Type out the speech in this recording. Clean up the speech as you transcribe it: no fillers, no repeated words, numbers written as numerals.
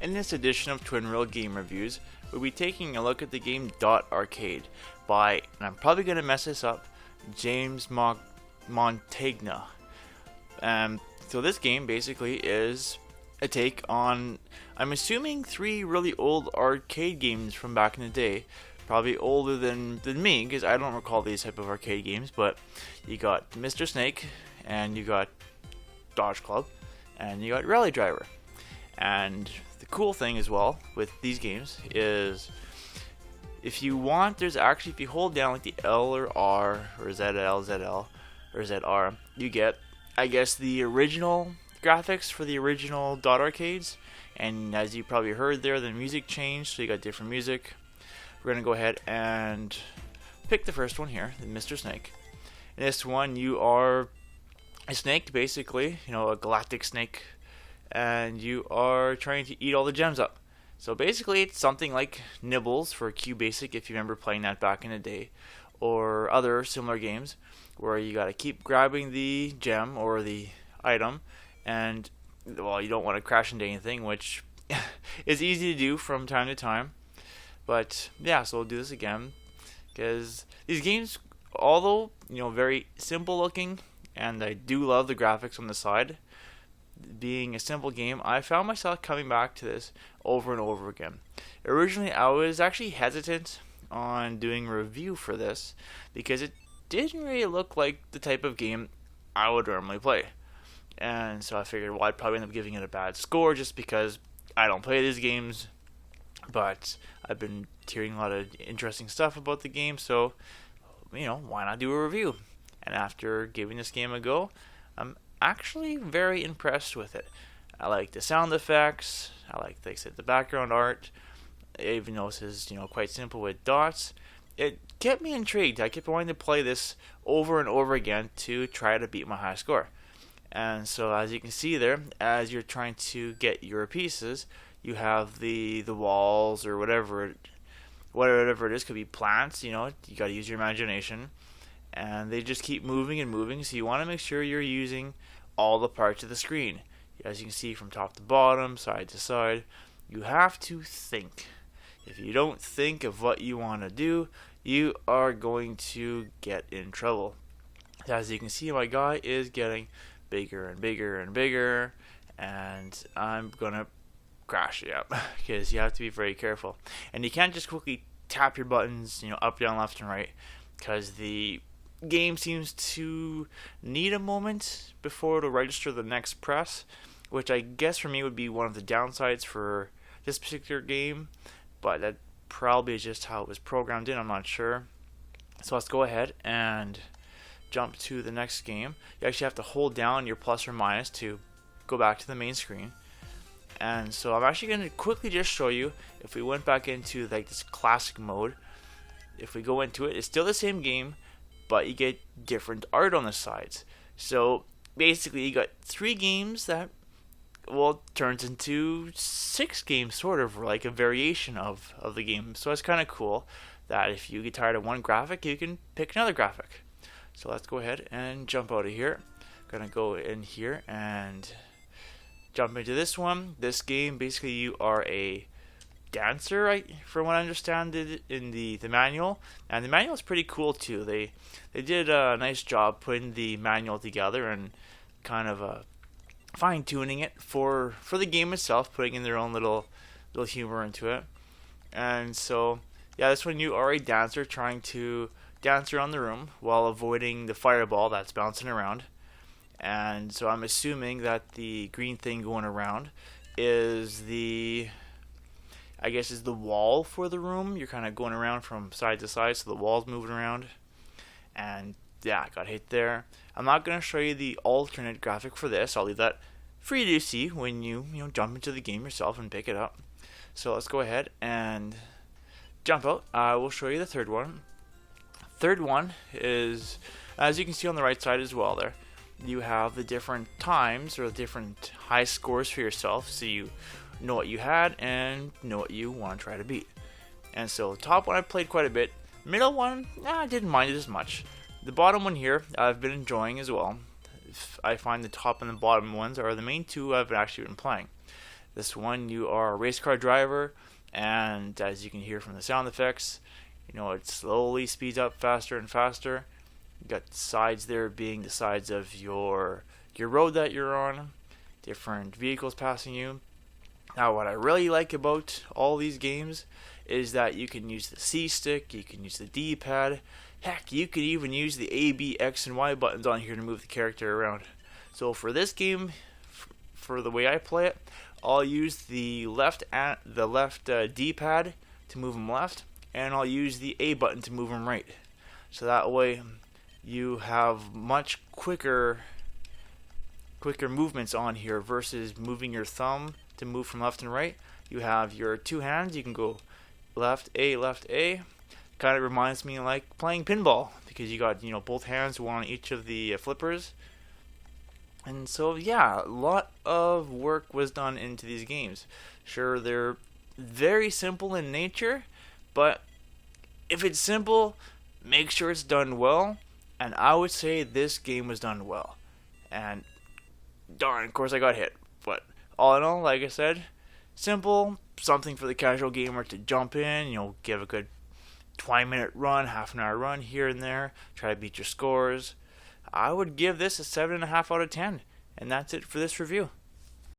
In this edition of Twin Reel Game Reviews, we'll be taking a look at the game Dot Arcade by, and I'm probably going to mess this up, James Montagna. So this game basically is a take on, I'm assuming, 3 really old arcade games from back in the day. Probably older than me, because I don't recall these type of arcade games, but you got Mr. Snake, and you got Dodge Club, and you got Rally Driver. And the cool thing as well with these games is if you want, there's actually, if you hold down like the L or R or ZL or ZR, you get, I guess, the original graphics for the original Dot Arcades. And as you probably heard there, the music changed, so you got different music. We're going to go ahead and pick the first one here, the Mr. Snake. In this one, you are a snake, basically, a galactic snake, and you are trying to eat all the gems up. So basically, it's something like Nibbles for Q Basic, if you remember playing that back in the day, or other similar games where you got to keep grabbing the gem or the item, and well, you don't want to crash into anything, which is easy to do from time to time. But yeah, so we'll do this again, because these games, although very simple looking, and I do love the graphics on the side, being a simple game, I found myself coming back to this over and over again. Originally, I was actually hesitant on doing a review for this because it didn't really look like the type of game I would normally play. And so I figured, well, I'd probably end up giving it a bad score just because I don't play these games. But I've been hearing a lot of interesting stuff about the game, so why not do a review? And after giving this game a go, I'm actually very impressed with it. I like the sound effects. I like, the background art. Even though this is quite simple with dots, it kept me intrigued. I kept wanting to play this over and over again to try to beat my high score. And so as you can see there, as you're trying to get your pieces, you have the walls or whatever it is. Could be plants. You got to use your imagination, and they just keep moving and moving. So you want to make sure you're using all the parts of the screen. As you can see, from top to bottom, side to side, you have to think. If you don't think of what you want to do, you are going to get in trouble. As you can see, my guy is getting bigger and bigger and bigger, and I'm gonna crash, because you have to be very careful, and you can't just quickly tap your buttons, up, down, left, and right, because the game seems to need a moment before it'll register the next press, which I guess for me would be one of the downsides for this particular game, but that probably is just how it was programmed in. I'm not sure. So let's go ahead and jump to the next game. You actually have to hold down your plus or minus to go back to the main screen. And so I'm actually going to quickly just show you, if we went back into this classic mode, if we go into it, it's still the same game, but you get different art on the sides. So basically you got 3 games that, turns into 6 games, sort of like a variation of the game. So it's kind of cool that if you get tired of one graphic, you can pick another graphic. So let's go ahead and jump out of here. Gonna go in here and jump into this one. This game, basically, you are a dancer, right? From what I understand it in the manual, and the manual is pretty cool too. They did a nice job putting the manual together and kind of fine tuning it for the game itself, putting in their own little humor into it. And so yeah, this one you are a dancer trying to dance around the room while avoiding the fireball that's bouncing around. And so I'm assuming that the green thing going around is the wall for the room. You're kind of going around from side to side, so the wall's moving around. And yeah, I got hit there. I'm not going to show you the alternate graphic for this. I'll leave that for you to see when you jump into the game yourself and pick it up. So let's go ahead and jump out. I will show you the third one. Third one is, as you can see on the right side as well there, you have the different times or the different high scores for yourself, so you know what you had and know what you want to try to beat. And so the top one I played quite a bit. Middle one, I didn't mind it as much. The bottom one here, I've been enjoying as well. I find the top and the bottom ones are the main 2 I've actually been playing. This one, you are a race car driver, and as you can hear from the sound effects, it slowly speeds up faster and faster. You got sides there being the sides of your road that you're on, different vehicles passing you. Now, what I really like about all these games is that you can use the C stick, you can use the D-pad, heck, you could even use the A, B, X, and Y buttons on here to move the character around. So for this game, for the way I play it, I'll use the left D-pad to move them left, and I'll use the A button to move them right. So that way, you have much quicker movements on here versus moving your thumb to move from left and right. You have your two hands, you can go left A. Kind of reminds me like playing pinball, because you got both hands, one on each of the flippers. And so yeah, a lot of work was done into these games. Sure, they're very simple in nature, but if it's simple, make sure it's done well. And I would say this game was done well. And darn, of course I got hit. But all in all, like I said, simple, something for the casual gamer to jump in, give a good 20-minute run, half an hour run here and there, try to beat your scores. I would give this a 7.5 out of 10. And that's it for this review.